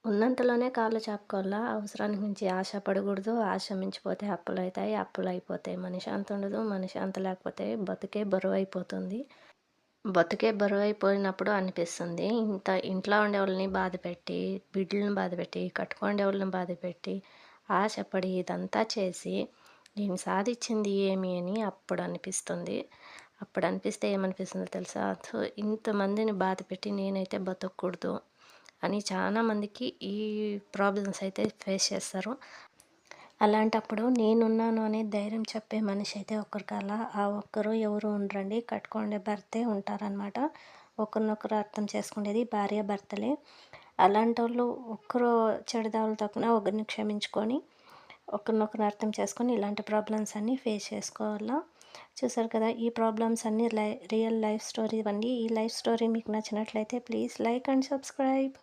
ఉన్నంతలోనే కాళ్ళు చాపుకోవాలా. అవసరానికి మించి ఆశ పడకూడదు. ఆశ మించిపోతే అప్పులైతాయి. అప్పులైపోతే మనశ్శాంతి ఉండదు. మనశ్శాంతి లేకపోతే బతుకే బరువైపోతుంది. బతుకే బరువైపోయినప్పుడు అనిపిస్తుంది. ఇంట్లో ఉండేవాళ్ళని బాధపెట్టి, బిడ్డలని బాధపెట్టి, కట్టుకుండేవాళ్ళని బాధపెట్టి, ఆశపడి ఇదంతా చేసి, నేను సాధిచ్చింది ఏమి అని అప్పుడనిపిస్తుంది. అప్పుడనిపిస్తే ఏమనిపిస్తుందో తెలుసా? ఇంతమందిని బాధపెట్టి నేనైతే బతకూడదు అని చాలా మందికి ఈ ప్రాబ్లమ్స్ అయితే ఫేస్ చేస్తారు. అలాంటప్పుడు నేనున్నాను అనే ధైర్యం చెప్పే మనిషి అయితే ఒక్కరికల్లా ఆ ఒక్కరు ఎవరు ఉండరండి. కట్టుకుండే భర్తే ఉంటారనమాట. ఒకరినొకరు అర్థం చేసుకునేది భార్యాభర్తలే. అలాంటోళ్ళు ఒక్కరు చెడుదావులు తప్పినా ఒకరిని క్షమించుకొని, ఒకరినొకరు అర్థం చేసుకొని ఇలాంటి ప్రాబ్లమ్స్ అన్నీ ఫేస్ చేసుకోవాలా. చూసారు కదా! ఈ ప్రాబ్లమ్స్ అన్నీ రియల్ లైఫ్ స్టోరీ ఇవండి. ఈ లైఫ్ స్టోరీ మీకు నచ్చినట్లయితే ప్లీజ్ లైక్ అండ్ సబ్స్క్రైబ్.